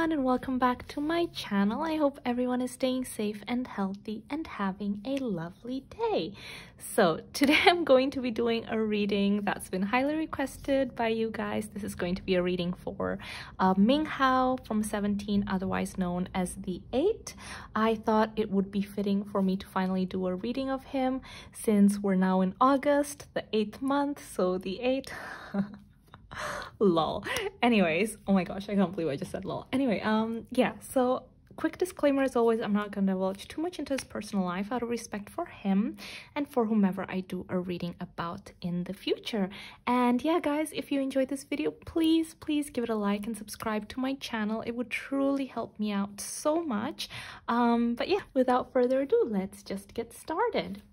everyone, and welcome back to my channel. I hope everyone is staying safe and healthy and having a lovely day. So today I'm going to be doing a reading that's been highly requested by you guys. This is going to be a reading for Minghao from 17, otherwise known as the 8. I thought it would be fitting for me to finally do a reading of him since we're now in August, the 8th month, so the 8. Lol. Anyways, oh my gosh, I can't believe I just said lol. Anyway, yeah, so quick disclaimer as always, I'm not gonna divulge too much into his personal life out of respect for him and for whomever I do a reading about in the future. And yeah, guys, if you enjoyed this video, please give it a like and subscribe to my channel. It would truly help me out so much. But yeah, without further ado, let's just get started.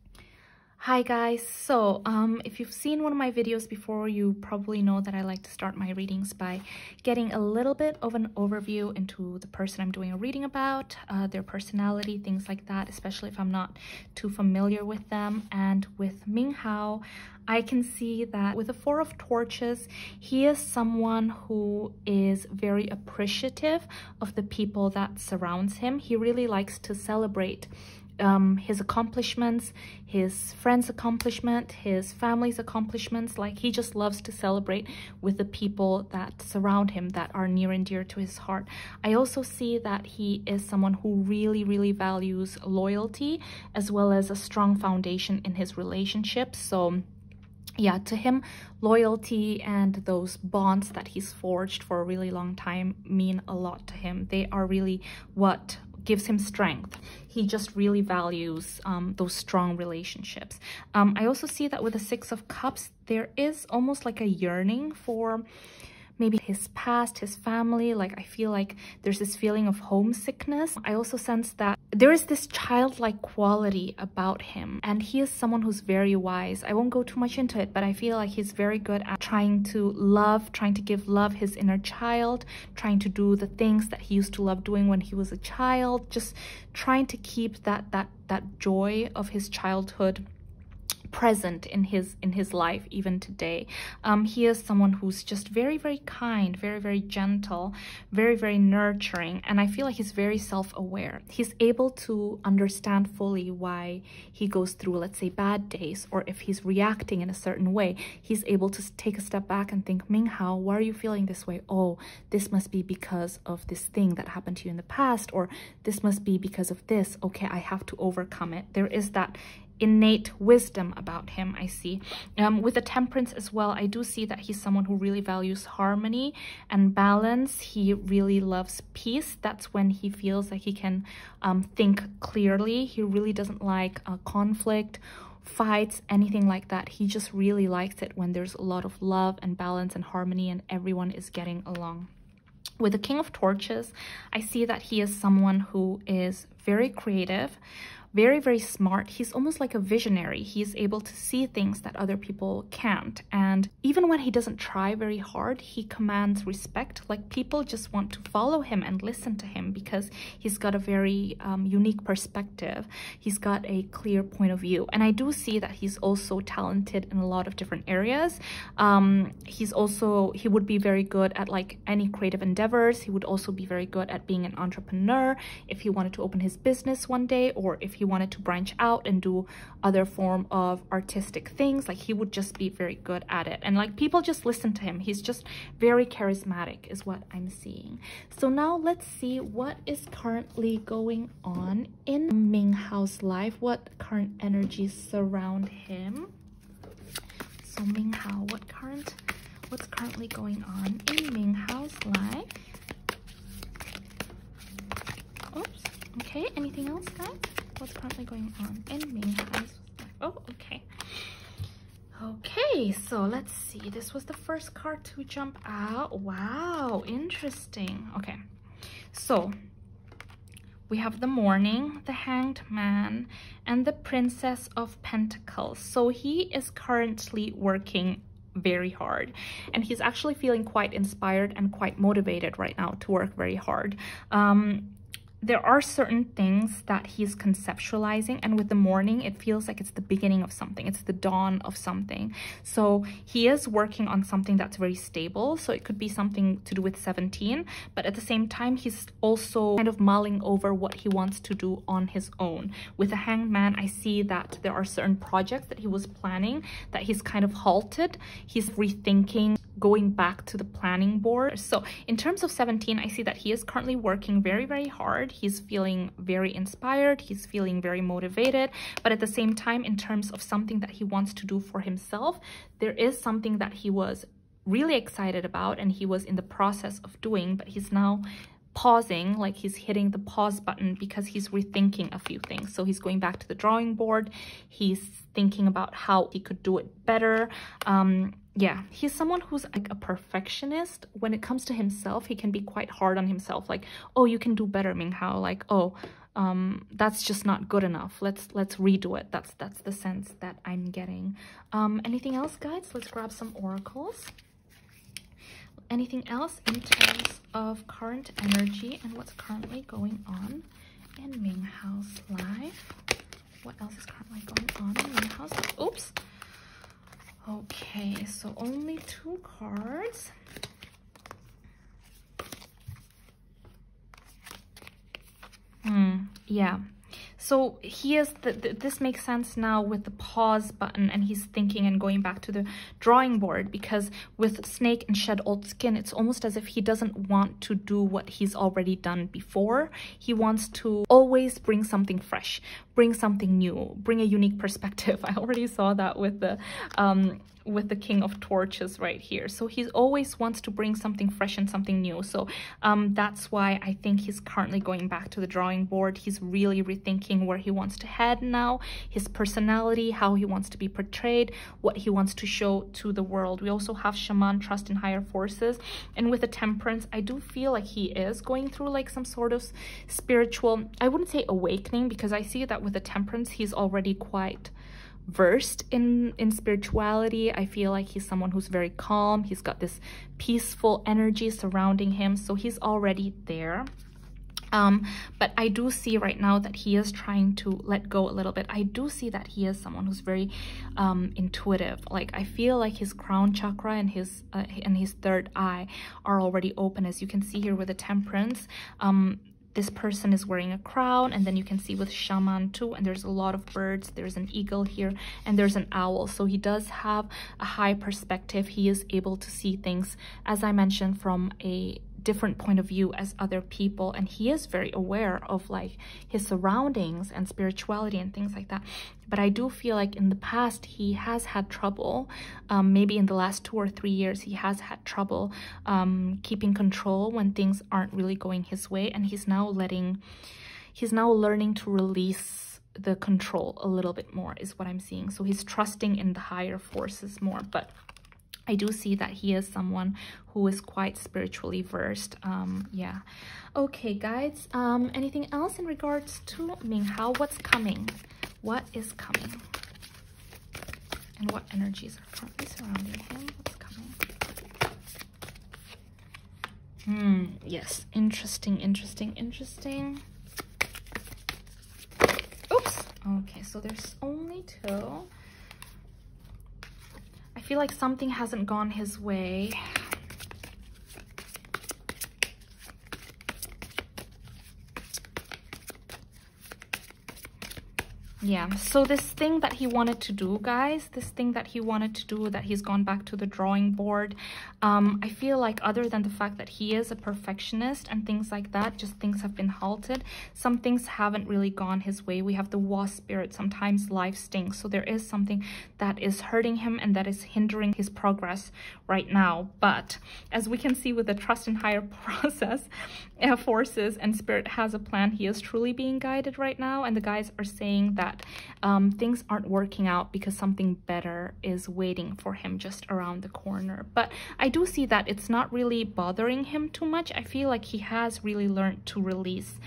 Hi guys, so if you've seen one of my videos before, you probably know that I like to start my readings by getting a little bit of an overview into the person I'm doing a reading about, their personality, things like that, especially if I'm not too familiar with them. And with Minghao, I can see that with the Four of Torches, he is someone who is very appreciative of the people that surrounds him. He really likes to celebrate his accomplishments, his friends' accomplishment, his family's accomplishments. Like, he just loves to celebrate with the people that surround him, that are near and dear to his heart. I also see that he is someone who really values loyalty as well as a strong foundation in his relationships. So yeah, to him, loyalty and those bonds that he's forged for a really long time mean a lot to him. They are really what gives him strength. He just really values those strong relationships. I also see that with the Six of Cups, there is almost like a yearning for maybe his past, his family. Like, I feel like there's this feeling of homesickness. I also sense that there is this childlike quality about him, and he is someone who's very wise. I won't go too much into it, but I feel like he's very good at trying to love, trying to give love his inner child, trying to do the things that he used to love doing when he was a child, just trying to keep that joy of his childhood present in his life even today. He is someone who's just very kind, very gentle, very nurturing, and I feel like he's very self-aware. He's able to understand fully why he goes through, let's say, bad days, or if he's reacting in a certain way, he's able to take a step back and think, Minghao, why are you feeling this way? Oh, this must be because of this thing that happened to you in the past, or this must be because of this. Okay, I have to overcome it. There is that innate wisdom about him, I see. With the Temperance as well, I do see that he's someone who really values harmony and balance. He really loves peace. That's when he feels like he can think clearly. He really doesn't like conflict, fights, anything like that. He just really likes it when there's a lot of love and balance and harmony and everyone is getting along. With the King of Torches, I see that he is someone who is very creative, very smart. He's almost like a visionary. He's able to see things that other people can't. And even when he doesn't try very hard, he commands respect. Like, people just want to follow him and listen to him because he's got a very unique perspective. He's got a clear point of view. And I do see that he's also talented in a lot of different areas. He would be very good at like any creative endeavors. He would also be very good at being an entrepreneur if he wanted to open his business one day, or if he wanted to branch out and do other form of artistic things. Like, he would just be very good at it, and like, people just listen to him. He's just very charismatic is what I'm seeing. So now let's see what is currently going on in Minghao's life, what current energies surround him. So Minghao, what's currently going on in Minghao's life? Oops. Okay, anything else, guys? What's currently going on in Minghao's life? Oh, okay. Okay, so let's see. This was the first card to jump out. Wow, interesting. Okay, so we have the Morning, the Hanged Man, and the Princess of Pentacles. So he is currently working very hard, and he's actually feeling quite inspired and quite motivated right now to work very hard. there are certain things that he's conceptualizing, and with the morning it feels like it's the beginning of something, it's the dawn of something. So he is working on something that's very stable, so it could be something to do with 17, but at the same time he's also kind of mulling over what he wants to do on his own. With the Hanged Man, I see that there are certain projects that he was planning that he's kind of halted. He's rethinking, going back to the planning board. So in terms of 17, I see that he is currently working very, very hard. He's feeling very inspired. He's feeling very motivated. But at the same time, in terms of something that he wants to do for himself, there is something that he was really excited about and he was in the process of doing, but he's now pausing, like he's hitting the pause button because he's rethinking a few things. So he's going back to the drawing board. He's thinking about how he could do it better. Yeah, he's someone who's like a perfectionist. When it comes to himself, he can be quite hard on himself. Like, oh, you can do better, Minghao. Like, oh, that's just not good enough. Let's redo it. That's the sense that I'm getting. Anything else, guys? Let's grab some oracles. Anything else in terms of current energy and what's currently going on in Minghao's life? What else is currently going on in Minghao's life? Oops. Okay, so only 2 cards. Yeah. So he is, this makes sense now with the pause button, and he's thinking and going back to the drawing board, because with Snake and Shed Old Skin, it's almost as if he doesn't want to do what he's already done before. He wants to always bring something fresh, bring something new, bring a unique perspective. I already saw that with the King of Torches right here. So he always wants to bring something fresh and something new. So that's why I think he's currently going back to the drawing board. He's really rethinking where he wants to head now, his personality, how he wants to be portrayed, what he wants to show to the world. We also have Shaman, trust in higher forces. And with the Temperance, I do feel like he is going through like some sort of spiritual, I wouldn't say awakening, because I see that with the Temperance, he's already quite versed in spirituality. I feel like he's someone who's very calm. He's got this peaceful energy surrounding him, so he's already there. But I do see right now that he is trying to let go a little bit. I do see that he is someone who's very intuitive. Like, I feel like his crown chakra and his 3rd eye are already open, as you can see here with the Temperance. This person is wearing a crown, and then you can see with Shaman too, and there's a lot of birds. There's an eagle here, and there's an owl. So he does have a high perspective. He is able to see things, as I mentioned, from a different point of view as other people, and he is very aware of like his surroundings and spirituality and things like that. But I do feel like in the past he has had trouble, maybe in the last 2 or 3 years he has had trouble keeping control when things aren't really going his way, and he's now learning to release the control a little bit more, is what I'm seeing. So he's trusting in the higher forces more. But I do see that he is someone who is quite spiritually versed. Yeah. Okay, guys. Anything else in regards to Minghao? What's coming? What is coming? And what energies are currently surrounding him? What's coming? Yes. Interesting, interesting, interesting. Oops. Okay, so there's only 2. I feel like something hasn't gone his way. Yeah, so this thing that he wanted to do, guys, this thing that he wanted to do, that he's gone back to the drawing board, I feel like other than the fact that he is a perfectionist and things like that, just things have been halted. Some things haven't really gone his way. We have the Wasp spirit. Sometimes life stinks. So there is something that is hurting him and that is hindering his progress right now. But as we can see with the trust in higher process, forces and spirit has a plan. He is truly being guided right now. And the guys are saying that things aren't working out because something better is waiting for him just around the corner. But I do see that it's not really bothering him too much. I feel like he has really learned to release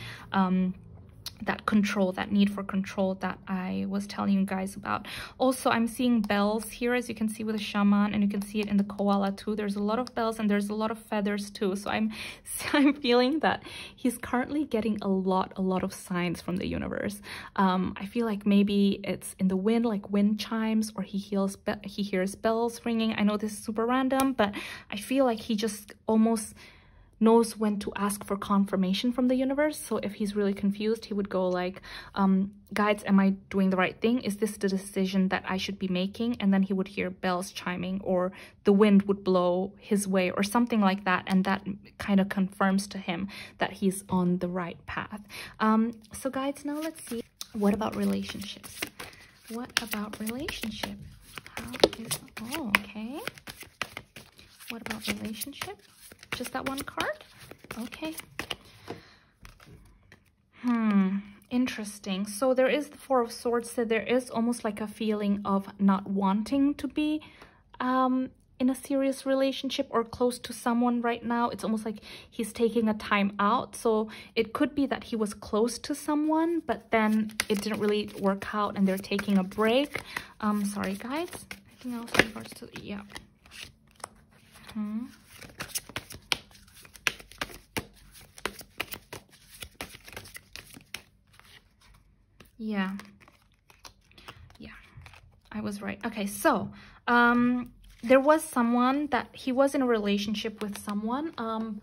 that control, that need for control that I was telling you guys about. Also, I'm seeing bells here, as you can see with the shaman, and you can see it in the koala too. There's a lot of bells and there's a lot of feathers too. So I'm feeling that he's currently getting a lot of signs from the universe. I feel like maybe it's in the wind, like wind chimes, or he hears bells ringing. I know this is super random, but I feel like he just almost knows when to ask for confirmation from the universe. So if he's really confused, he would go like, guides, am I doing the right thing? Is this the decision that I should be making? And then he would hear bells chiming, or the wind would blow his way, or something like that, and that kind of confirms to him that he's on the right path. So guides, now let's see, what about relationships? What about relationship? Oh, okay. What about relationship? Just that one card? Okay. Interesting. So there is the Four of Swords, so there is almost like a feeling of not wanting to be in a serious relationship or close to someone right now. It's almost like he's taking a time out. So it could be that he was close to someone, but then it didn't really work out and they're taking a break. Sorry guys. Anything else in regards to, yeah. Yeah, I was right. Okay, so there was someone that he was in a relationship with someone,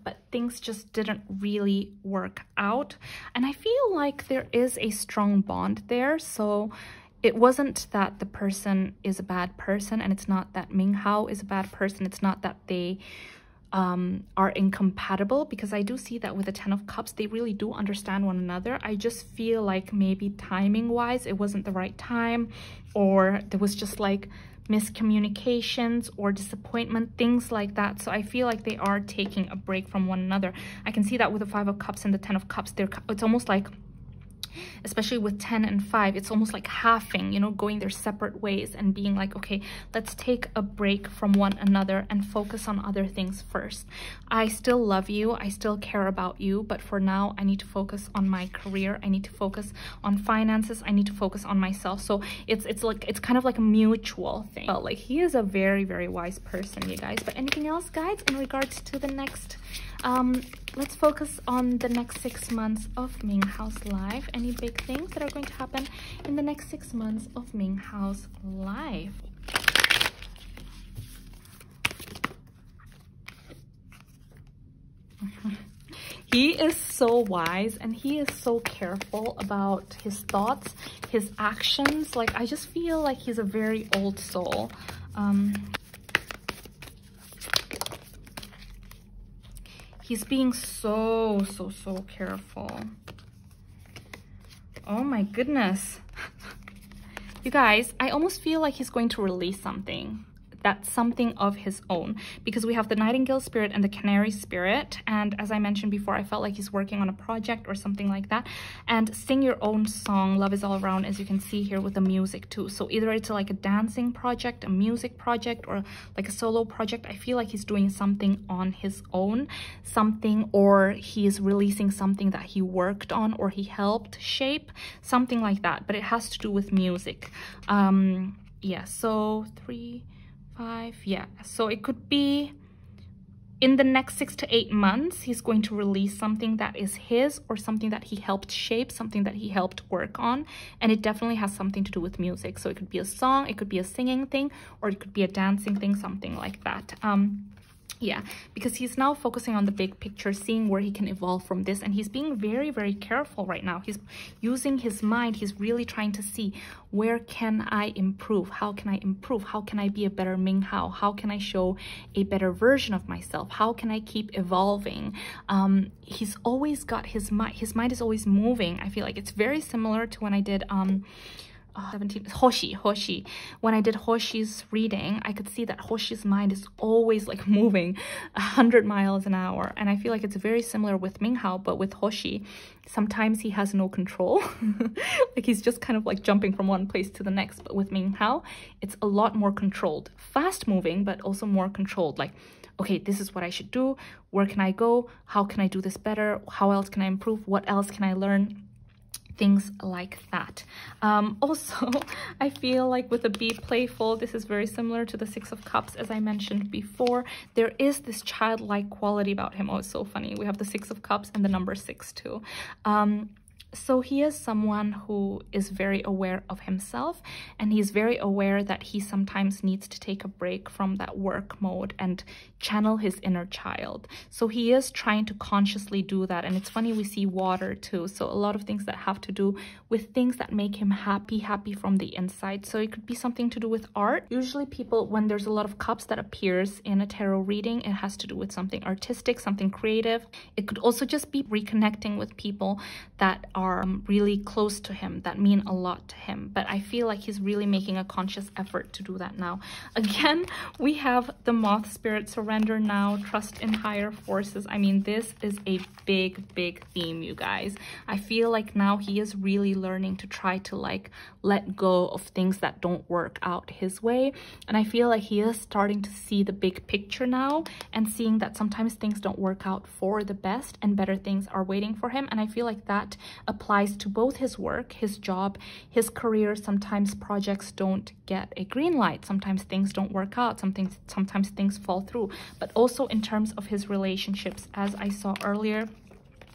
but things just didn't really work out. And I feel like there is a strong bond there. So it wasn't that the person is a bad person, and it's not that Minghao is a bad person. It's not that they are incompatible, because I do see that with the Ten of Cups, they really do understand one another. I just feel like maybe timing wise, it wasn't the right time, or there was just like miscommunications or disappointment, things like that. So I feel like they are taking a break from one another. I can see that with the Five of Cups and the Ten of Cups. It's almost like, especially with 10 and 5, it's almost like halving, you know, going their separate ways and being like, okay, let's take a break from one another and focus on other things first. I still love you, I still care about you, but for now I need to focus on my career, I need to focus on finances, I need to focus on myself. So it's kind of like a mutual thing. Well, like, he is a very wise person, you guys. But anything else, guys, in regards to the next let's focus on the next 6 months of Minghao's life. Any big things that are going to happen in the next 6 months of Minghao's life? He is so wise and he is so careful about his thoughts, his actions. Like, I just feel like he's a very old soul. He's being so careful. Oh my goodness. You guys, I almost feel like he's going to release something. That's something of his own, because we have the Nightingale spirit and the Canary spirit, and as I mentioned before, I felt like he's working on a project or something like that. And sing your own song, love is all around, as you can see here with the music too. So either it's like a dancing project, a music project, or like a solo project. I feel like he's doing something on his own, or he is releasing something that he worked on or he helped shape, something like that, but it has to do with music. Yeah, so 3, 5, yeah, so it could be in the next 6 to 8 months, he's going to release something that is his, or something that he helped shape, something that he helped work on, and it definitely has something to do with music. So it could be a song, it could be a singing thing, or it could be a dancing thing, something like that. Yeah, because he's now focusing on the big picture, seeing where he can evolve from this, and he's being very careful right now. He's using his mind. He's really trying to see, where can I improve? How can I improve? How can I be a better Minghao? How can I show a better version of myself? How can I keep evolving? He's always got his mind is always moving. I feel like it's very similar to when I did 17 Hoshi. When I did Hoshi's reading, I could see that Hoshi's mind is always like moving 100 miles an hour, and I feel like it's very similar with Minghao. But with Hoshi, sometimes he has no control. Like, he's just kind of like jumping from one place to the next. But with Minghao, it's a lot more controlled, fast moving, but also more controlled. Like, okay, this is what I should do, where can I go, how can I do this better, how else can I improve, what else can I learn? things like that. Also, I feel like with the Be Playful, this is very similar to the Six of Cups, as I mentioned before. There is this childlike quality about him. Oh, it's so funny. We have the Six of Cups and the number 6 too. So he is someone who is very aware of himself, and he's very aware that he sometimes needs to take a break from that work mode and channel his inner child. So he is trying to consciously do that. And it's funny, we see water too. So a lot of things that have to do with things that make him happy from the inside. So it could be something to do with art. Usually people, when there's a lot of cups that appears in a tarot reading, it has to do with something artistic, something creative. It could also just be reconnecting with people that are really close to him, that mean a lot to him. But I feel like he's really making a conscious effort to do that now. Again, we have the Moth Spirit, surrender now, trust in higher forces. I mean, this is a big theme, you guys. I feel like now he is really learning to try to like let go of things that don't work out his way. And I feel like he is starting to see the big picture now and seeing that sometimes things don't work out for the best and better things are waiting for him. And I feel like that applies to both his work, his job, his career. Sometimes projects don't get a green light. Sometimes things don't work out. Sometimes things fall through. But also in terms of his relationships, as I saw earlier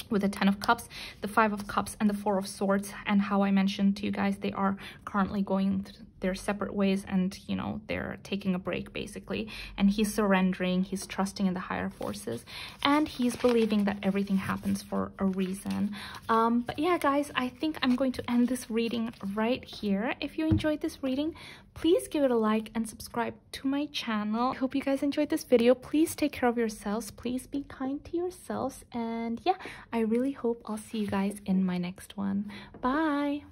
with the 10 of Cups, the 5 of Cups, and the 4 of Swords, and how I mentioned to you guys, they are currently going their separate ways, and you know, they're taking a break basically. And he's surrendering, he's trusting in the higher forces, and he's believing that everything happens for a reason. But yeah, guys, I think I'm going to end this reading right here. If you enjoyed this reading, please give it a like and subscribe to my channel. I hope you guys enjoyed this video. Please take care of yourselves, please be kind to yourselves, and yeah, I really hope I'll see you guys in my next one. Bye.